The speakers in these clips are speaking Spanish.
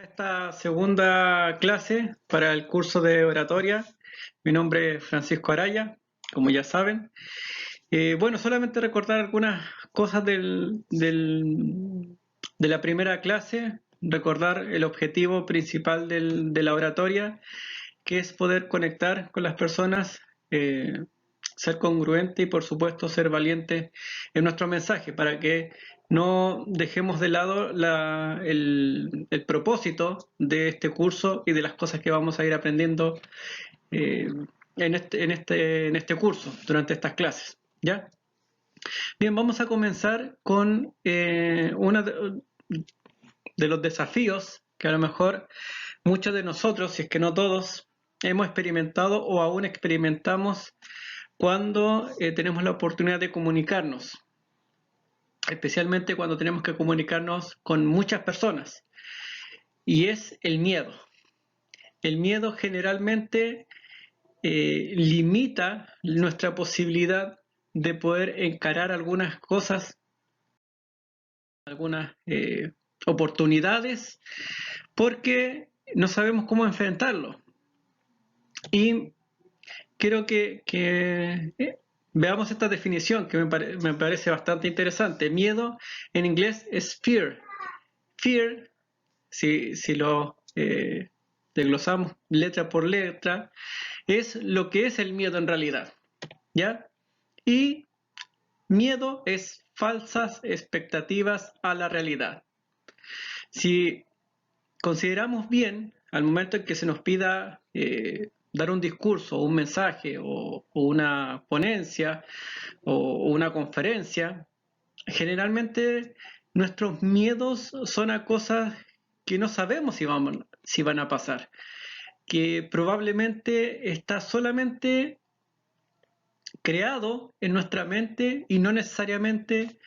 Esta segunda clase para el curso de oratoria. Mi nombre es Francisco Araya, como ya saben. Bueno, solamente recordar algunas cosas de la primera clase, recordar el objetivo principal de la oratoria, que es poder conectar con las personas, ser congruente y por supuesto ser valiente en nuestro mensaje para que no dejemos de lado el propósito de este curso y de las cosas que vamos a ir aprendiendo eh, en este curso, durante estas clases. ¿Ya? Bien, vamos a comenzar con uno de los desafíos que a lo mejor muchos de nosotros, si es que no todos, hemos experimentado o aún experimentamos cuando tenemos la oportunidad de comunicarnos, especialmente cuando tenemos que comunicarnos con muchas personas, y es el miedo. El miedo generalmente limita nuestra posibilidad de poder encarar algunas cosas, algunas oportunidades, porque no sabemos cómo enfrentarlo. Y quiero que veamos esta definición que me parece bastante interesante. Miedo en inglés es fear. Fear, si lo desglosamos letra por letra, es lo que es el miedo en realidad. ¿Ya? Y miedo es falsas expectativas a la realidad. Si consideramos bien, al momento en que se nos pida dar un discurso, un mensaje o una ponencia o una conferencia, generalmente nuestros miedos son a cosas que no sabemos si van a pasar, que probablemente está solamente creado en nuestra mente y no necesariamente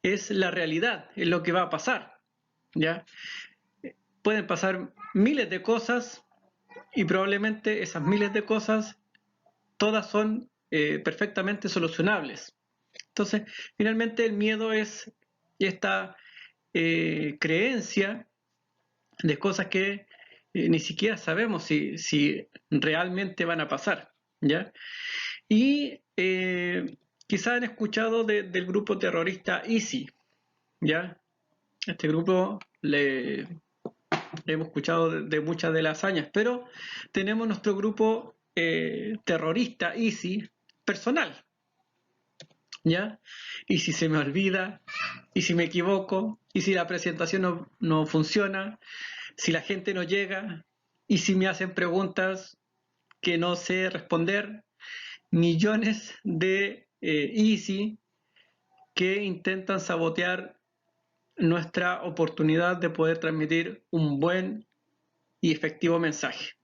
es la realidad, es lo que va a pasar. ¿Ya? Pueden pasar miles de cosas y probablemente esas miles de cosas todas son perfectamente solucionables. Entonces, finalmente el miedo es esta creencia de cosas que ni siquiera sabemos si realmente van a pasar. ¿Ya? Y quizás han escuchado del grupo terrorista ISI. ¿Ya? Este grupo hemos escuchado de muchas de las hazañas, pero tenemos nuestro grupo terrorista ISI personal, ¿ya? Y si se me olvida, y si me equivoco, y si la presentación no funciona, si la gente no llega, y si me hacen preguntas que no sé responder, millones de ISI que intentan sabotear nuestra oportunidad de poder transmitir un buen y efectivo mensaje.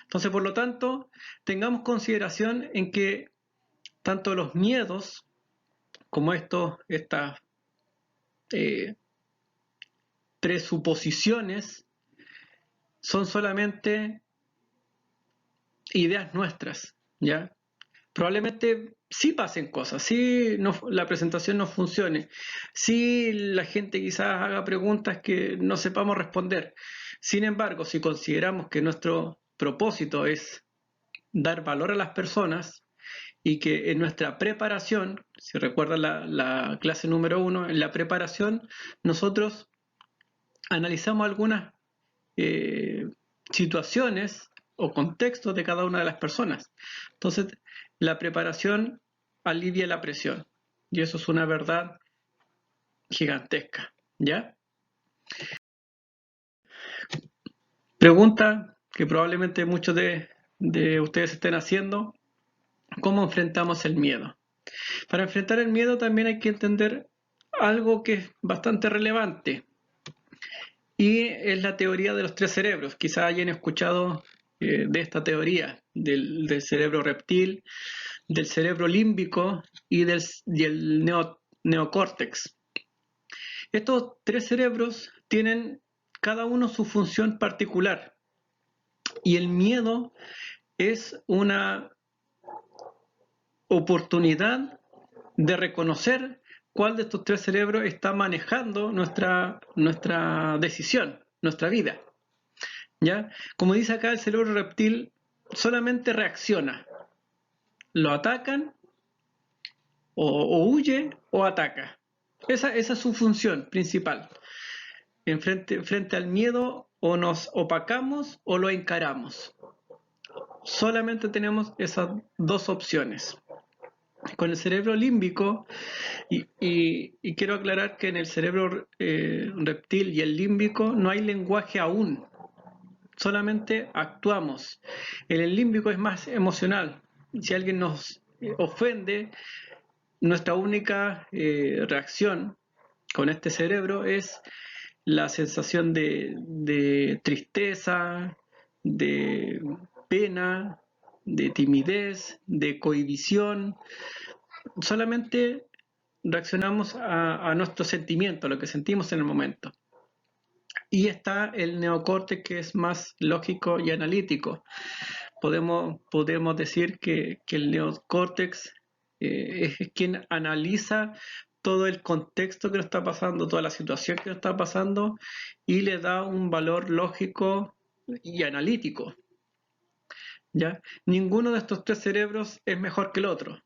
Entonces, por lo tanto, tengamos consideración en que tanto los miedos como estas eh, presuposiciones son solamente ideas nuestras, ¿ya? Probablemente sí pasen cosas, sí la presentación no funcione, sí la gente quizás haga preguntas que no sepamos responder. Sin embargo, si consideramos que nuestro propósito es dar valor a las personas y que en nuestra preparación, si recuerdan la clase número 1, en la preparación nosotros analizamos algunas eh, situaciones o contextos de cada una de las personas. Entonces, la preparación alivia la presión y eso es una verdad gigantesca. ¿Ya? Pregunta que probablemente muchos de ustedes estén haciendo: ¿cómo enfrentamos el miedo? Para enfrentar el miedo también hay que entender algo que es bastante relevante y es la teoría de los tres cerebros. Quizás hayan escuchado de esta teoría del cerebro reptil, del cerebro límbico y el neocórtex. Estos tres cerebros tienen cada uno su función particular y el miedo es una oportunidad de reconocer cuál de estos tres cerebros está manejando nuestra decisión, nuestra vida. ¿ya? Como dice acá, el cerebro reptil solamente reacciona. Lo atacan, o huye o ataca. Esa es su función principal. Frente al miedo, o nos opacamos o lo encaramos. Solamente tenemos esas dos opciones. Con el cerebro límbico, y quiero aclarar que en el cerebro reptil y el límbico no hay lenguaje aún, solamente actuamos. El límbico es más emocional. Si alguien nos ofende, nuestra única reacción con este cerebro es la sensación de tristeza, de pena, de timidez, de cohibición. Solamente reaccionamos a nuestro sentimiento, a lo que sentimos en el momento. Y está el neocórtex, que es más lógico y analítico. Podemos decir que el neocórtex es quien analiza todo el contexto que nos está pasando, toda la situación que nos está pasando, y le da un valor lógico y analítico. ¿Ya? Ninguno de estos tres cerebros es mejor que el otro.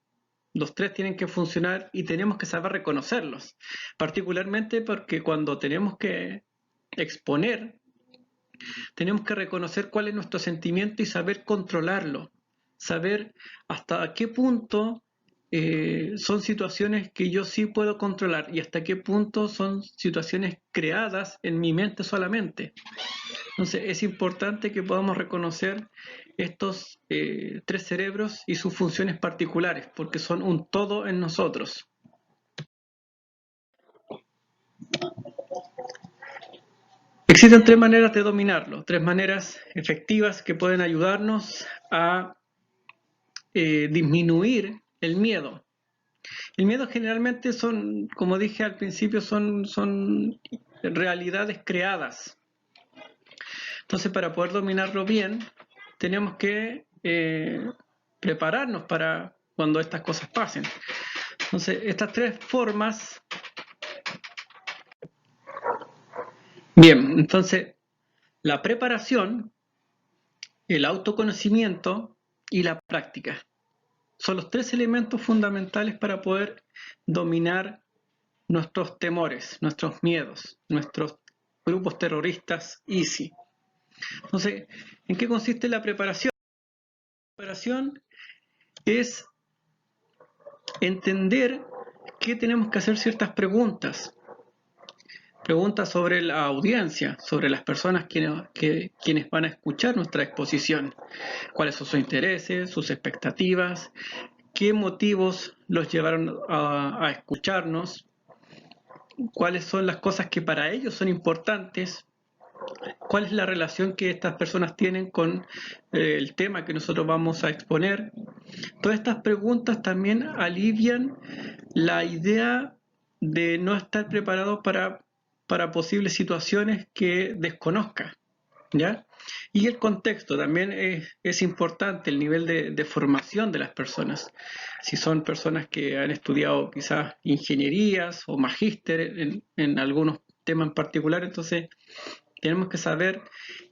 Los tres tienen que funcionar y tenemos que saber reconocerlos, particularmente porque cuando tenemos que exponer, tenemos que reconocer cuál es nuestro sentimiento y saber controlarlo, saber hasta qué punto son situaciones que yo sí puedo controlar y hasta qué punto son situaciones creadas en mi mente solamente. Entonces es importante que podamos reconocer estos tres cerebros y sus funciones particulares, porque son un todo en nosotros. Existen tres maneras de dominarlo, tres maneras efectivas que pueden ayudarnos a disminuir el miedo. El miedo generalmente son, como dije al principio, son realidades creadas. Entonces, para poder dominarlo bien, tenemos que prepararnos para cuando estas cosas pasen. Entonces, estas tres formas. Bien, entonces, la preparación, el autoconocimiento y la práctica son los tres elementos fundamentales para poder dominar nuestros temores, nuestros miedos, nuestros grupos terroristas easy. Entonces, ¿en qué consiste la preparación? La preparación es entender que tenemos que hacer ciertas preguntas. Preguntas sobre la audiencia, sobre las personas quienes van a escuchar nuestra exposición. ¿Cuáles son sus intereses, sus expectativas? ¿Qué motivos los llevaron a escucharnos? ¿Cuáles son las cosas que para ellos son importantes? ¿Cuál es la relación que estas personas tienen con el tema que nosotros vamos a exponer? Todas estas preguntas también alivian la idea de no estar preparado para posibles situaciones que desconozca, ¿ya? Y el contexto también es importante, el nivel de formación de las personas. Si son personas que han estudiado quizás ingenierías o magíster en algunos temas en particular, entonces tenemos que saber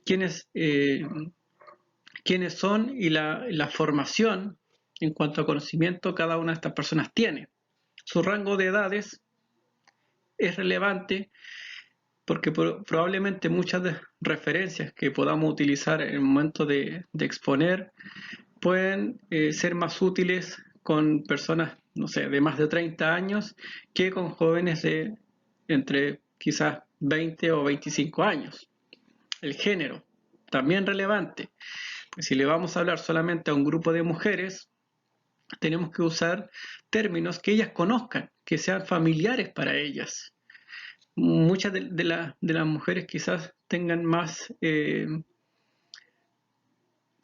quiénes, quiénes son y la formación en cuanto a conocimiento cada una de estas personas tiene. Su rango de edades es relevante porque probablemente muchas de referencias que podamos utilizar en el momento de exponer pueden ser más útiles con personas, no sé, de más de 30 años que con jóvenes de entre quizás 20 o 25 años. El género, también relevante. Pues si le vamos a hablar solamente a un grupo de mujeres, tenemos que usar términos que ellas conozcan, que sean familiares para ellas. Muchas de las mujeres quizás tengan más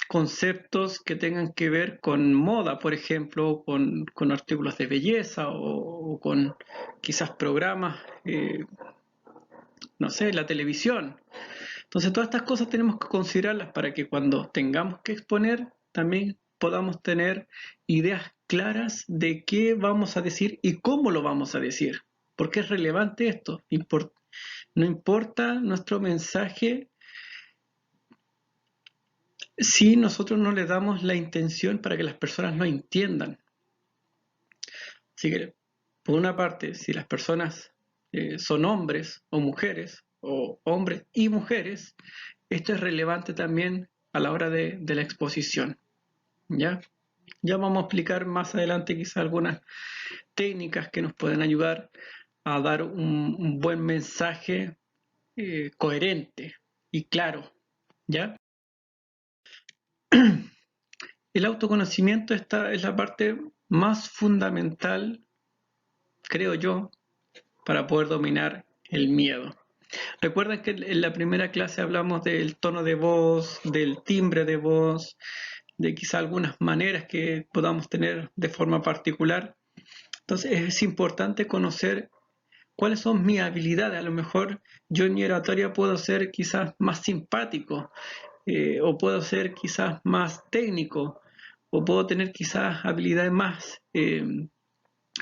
conceptos que tengan que ver con moda, por ejemplo, con artículos de belleza o con quizás programas, no sé, la televisión. Entonces todas estas cosas tenemos que considerarlas para que cuando tengamos que exponer también podamos tener ideas claras de qué vamos a decir y cómo lo vamos a decir. Porque es relevante esto. No importa nuestro mensaje, si nosotros no le damos la intención para que las personas nos entiendan. Así que, por una parte, si las personas son hombres o mujeres, o hombres y mujeres, esto es relevante también a la hora de la exposición. ¿Ya? Ya vamos a explicar más adelante quizás algunas técnicas que nos pueden ayudar a dar un buen mensaje coherente y claro. ¿Ya? El autoconocimiento esta es la parte más fundamental, creo yo, para poder dominar el miedo. Recuerden que en la primera clase hablamos del tono de voz, del timbre de voz, de quizá algunas maneras que podamos tener de forma particular. Entonces es importante conocer cuáles son mis habilidades. A lo mejor yo en mi oratoria puedo ser quizás más simpático, o puedo ser quizás más técnico, o puedo tener quizás habilidades más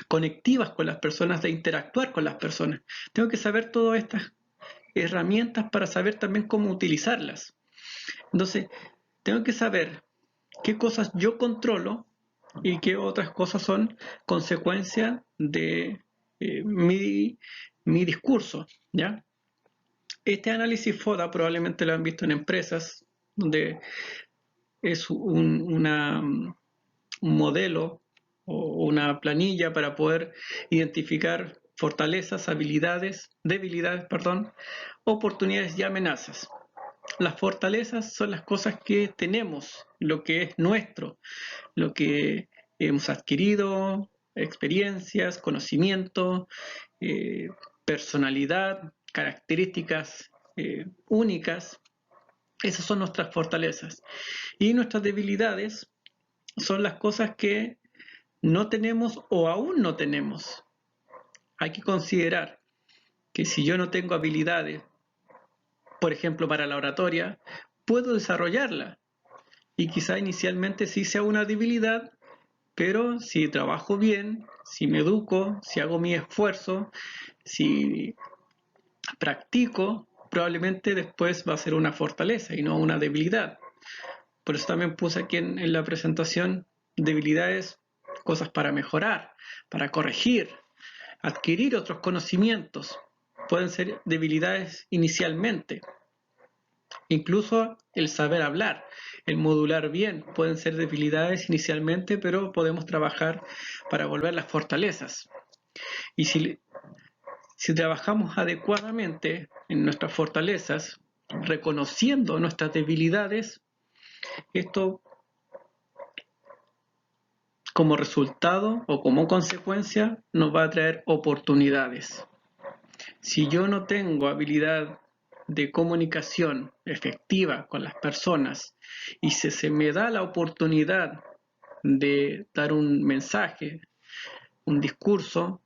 conectivas con las personas, de interactuar con las personas. Tengo que saber todas estas herramientas para saber también cómo utilizarlas. Entonces, tengo que saber qué cosas yo controlo y qué otras cosas son consecuencia de mi discurso, ¿ya? Este análisis FODA probablemente lo han visto en empresas, donde es un modelo o una planilla para poder identificar fortalezas, habilidades, debilidades, perdón, oportunidades y amenazas. Las fortalezas son las cosas que tenemos, lo que es nuestro, lo que hemos adquirido, experiencias, conocimiento, eh, personalidad, características únicas. Esas son nuestras fortalezas. Y nuestras debilidades son las cosas que no tenemos o aún no tenemos. Hay que considerar que si yo no tengo habilidades, por ejemplo, para la oratoria, puedo desarrollarla. Y quizá inicialmente sí sea una debilidad, pero si trabajo bien, si me educo, si hago mi esfuerzo, si practico, probablemente después va a ser una fortaleza y no una debilidad. Por eso también puse aquí en la presentación debilidades, cosas para mejorar, para corregir, adquirir otros conocimientos. Pueden ser debilidades inicialmente. Incluso el saber hablar, el modular bien, pueden ser debilidades inicialmente, pero podemos trabajar para volver las fortalezas. Y si trabajamos adecuadamente en nuestras fortalezas, reconociendo nuestras debilidades, esto como resultado o como consecuencia nos va a traer oportunidades. Si yo no tengo habilidad de comunicación efectiva con las personas y si se me da la oportunidad de dar un mensaje, un discurso,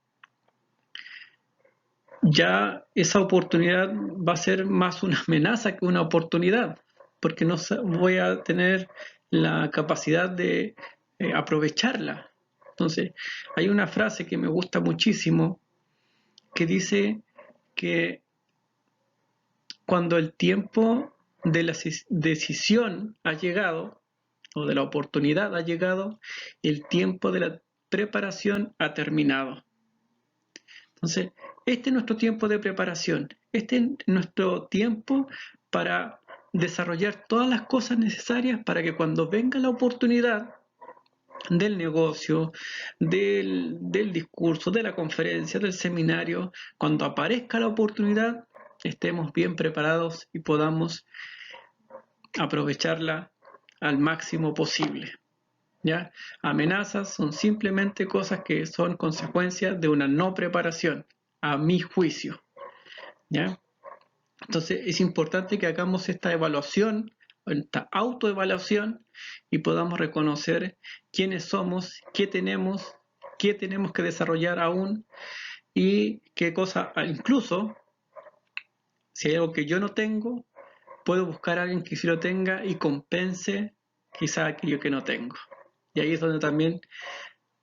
ya esa oportunidad va a ser más una amenaza que una oportunidad, porque no voy a tener la capacidad de aprovecharla. Entonces, hay una frase que me gusta muchísimo que dice que cuando el tiempo de la decisión ha llegado, o de la oportunidad ha llegado, el tiempo de la preparación ha terminado. Entonces, este es nuestro tiempo de preparación, este es nuestro tiempo para desarrollar todas las cosas necesarias para que cuando venga la oportunidad del negocio, del discurso, de la conferencia, del seminario, cuando aparezca la oportunidad, estemos bien preparados y podamos aprovecharla al máximo posible. ¿Ya? Amenazas son simplemente cosas que son consecuencias de una no preparación, a mi juicio. ¿Ya? Entonces es importante que hagamos esta evaluación, esta autoevaluación y podamos reconocer quiénes somos, qué tenemos que desarrollar aún y qué cosa, incluso si hay algo que yo no tengo, puedo buscar a alguien que sí lo tenga y compense quizá aquello que no tengo. Y ahí es donde también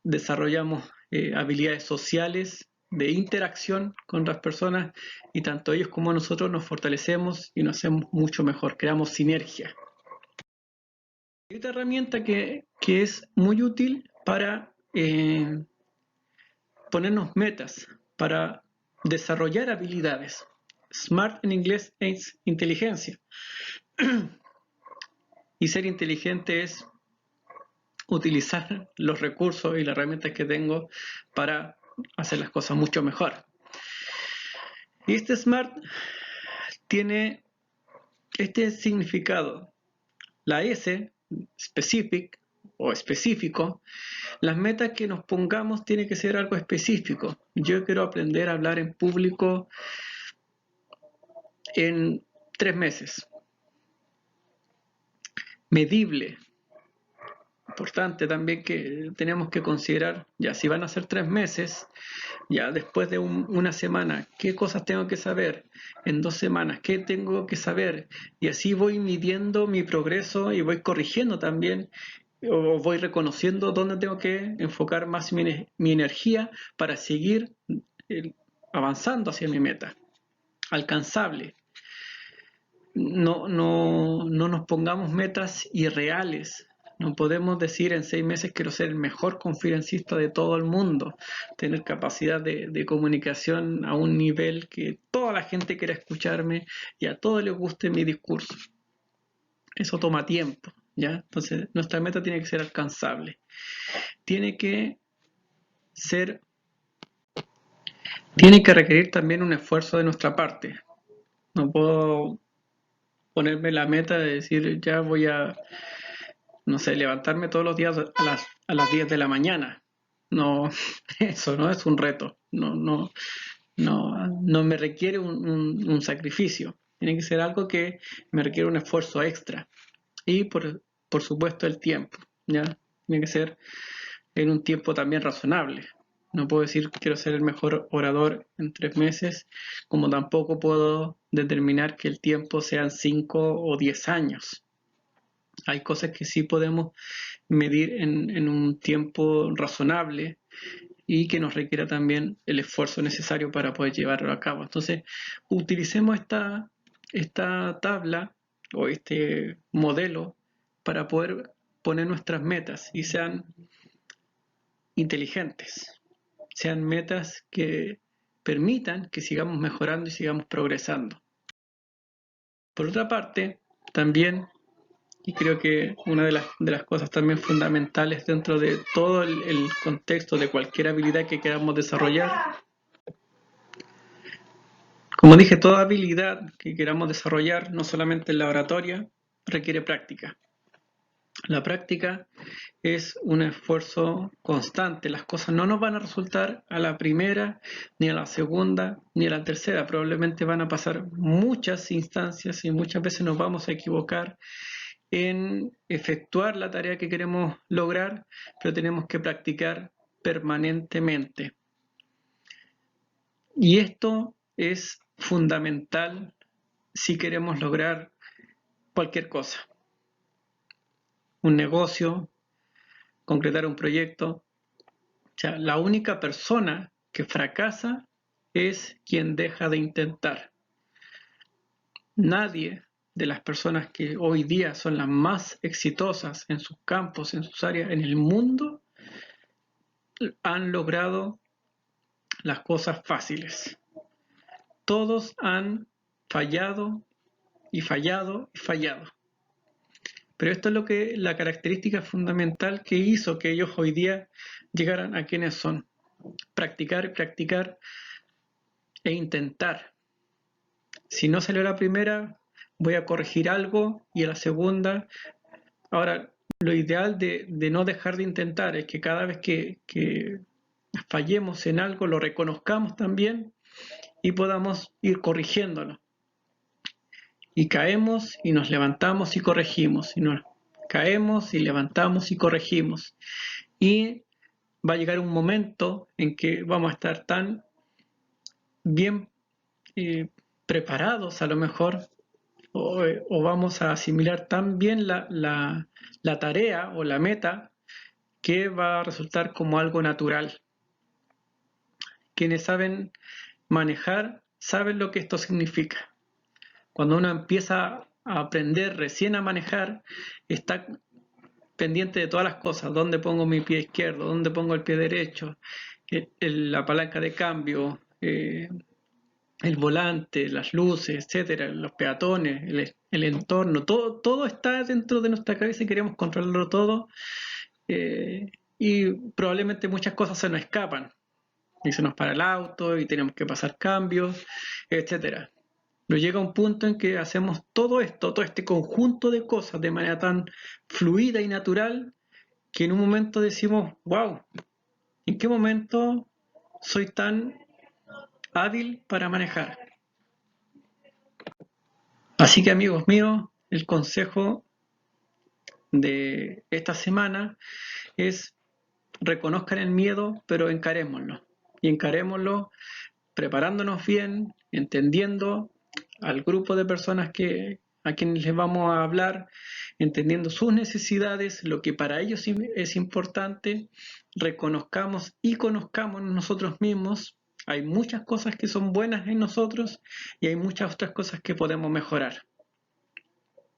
desarrollamos habilidades sociales de interacción con otras personas y tanto ellos como nosotros nos fortalecemos y nos hacemos mucho mejor, creamos sinergia. Hay otra herramienta que es muy útil para ponernos metas, para desarrollar habilidades. SMART en inglés es inteligencia. Y ser inteligente es utilizar los recursos y las herramientas que tengo para hacer las cosas mucho mejor. Y este SMART tiene este significado. La S, specific o específico, las metas que nos pongamos tiene que ser algo específico. Yo quiero aprender a hablar en público en 3 meses. Medible. Importante también que tenemos que considerar, ya si van a ser 3 meses, ya después de una semana, ¿qué cosas tengo que saber? En 2 semanas, ¿qué tengo que saber? Y así voy midiendo mi progreso y voy corrigiendo también, o voy reconociendo dónde tengo que enfocar más mi energía para seguir avanzando hacia mi meta. Alcanzable. No nos pongamos metas irreales. No podemos decir en 6 meses quiero ser el mejor conferencista de todo el mundo, tener capacidad de comunicación a un nivel que toda la gente quiera escucharme y a todos les guste mi discurso. Eso toma tiempo, ¿ya? Entonces nuestra meta tiene que ser alcanzable. Tiene que ser, tiene que requerir también un esfuerzo de nuestra parte. No puedo ponerme la meta de decir ya voy a, no sé, levantarme todos los días a las 10 de la mañana. No, eso no es un reto. No me requiere un sacrificio. Tiene que ser algo que me requiere un esfuerzo extra. Y por supuesto el tiempo, ¿ya? Tiene que ser en un tiempo también razonable. No puedo decir que quiero ser el mejor orador en 3 meses, como tampoco puedo determinar que el tiempo sean 5 o 10 años. Hay cosas que sí podemos medir en un tiempo razonable y que nos requiera también el esfuerzo necesario para poder llevarlo a cabo. Entonces, utilicemos esta tabla o este modelo para poder poner nuestras metas y sean inteligentes, sean metas que permitan que sigamos mejorando y sigamos progresando. Por otra parte, también, y creo que una de las cosas también fundamentales dentro de todo el contexto de cualquier habilidad que queramos desarrollar, como dije, toda habilidad que queramos desarrollar, no solamente en la oratoria, requiere práctica. La práctica es un esfuerzo constante. Las cosas no nos van a resultar a la primera, ni a la segunda, ni a la tercera. Probablemente van a pasar muchas instancias y muchas veces nos vamos a equivocar en efectuar la tarea que queremos lograr, pero tenemos que practicar permanentemente. Y esto es fundamental si queremos lograr cualquier cosa. Un negocio, concretar un proyecto. O sea, la única persona que fracasa es quien deja de intentar. Nadie de las personas que hoy día son las más exitosas en sus campos, en sus áreas, en el mundo, han logrado las cosas fáciles. Todos han fallado y fallado y fallado. Pero esto es lo que la característica fundamental que hizo que ellos hoy día llegaran a quienes son. Practicar, practicar e intentar. Si no salió la primera, voy a corregir algo y a la segunda. Ahora, lo ideal de no dejar de intentar es que cada vez que fallemos en algo lo reconozcamos también y podamos ir corrigiéndolo. Y caemos y nos levantamos y corregimos. Y nos caemos y levantamos y corregimos. Y va a llegar un momento en que vamos a estar tan bien preparados a lo mejor o vamos a asimilar tan bien la tarea o la meta que va a resultar como algo natural. Quienes saben manejar saben lo que esto significa. Cuando uno empieza a aprender recién a manejar, está pendiente de todas las cosas, dónde pongo mi pie izquierdo, dónde pongo el pie derecho, la palanca de cambio, el volante, las luces, etcétera, los peatones, el entorno, todo está dentro de nuestra cabeza y queremos controlarlo todo, y probablemente muchas cosas se nos escapan y se nos para el auto y tenemos que pasar cambios, etcétera. Pero llega un punto en que hacemos todo esto, todo este conjunto de cosas de manera tan fluida y natural que en un momento decimos, wow, ¿en qué momento soy tan hábil para manejar? Así que amigos míos, el consejo de esta semana es reconozcan el miedo, pero encarémoslo. Y encarémoslo preparándonos bien, entendiendo al grupo de personas a quienes les vamos a hablar, entendiendo sus necesidades, lo que para ellos es importante, reconozcamos y conozcamos nosotros mismos. Hay muchas cosas que son buenas en nosotros y hay muchas otras cosas que podemos mejorar.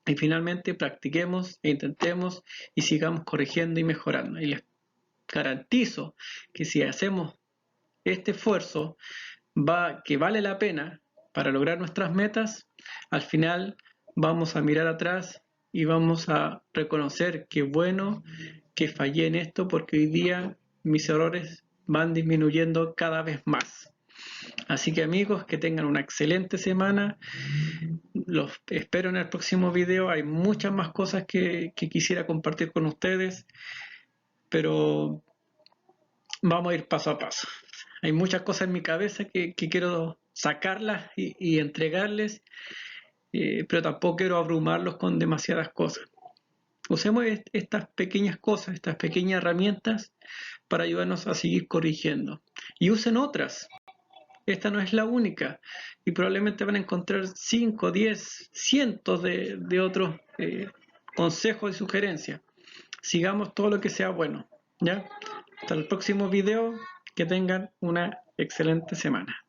Y finalmente practiquemos e intentemos y sigamos corrigiendo y mejorando. Y les garantizo que si hacemos este esfuerzo que vale la pena para lograr nuestras metas, al final vamos a mirar atrás y vamos a reconocer que bueno que fallé en esto porque hoy día mis errores van disminuyendo cada vez más. Así que amigos, que tengan una excelente semana. Los espero en el próximo video. Hay muchas más cosas que quisiera compartir con ustedes, pero vamos a ir paso a paso. Hay muchas cosas en mi cabeza que quiero sacarlas y entregarles, pero tampoco quiero abrumarlos con demasiadas cosas. Usemos estas pequeñas cosas, estas pequeñas herramientas para ayudarnos a seguir corrigiendo. Y usen otras. Esta no es la única. Y probablemente van a encontrar 5, 10, cientos de otros consejos y sugerencias. Sigamos todo lo que sea bueno. ¿Ya? Hasta el próximo video. Que tengan una excelente semana.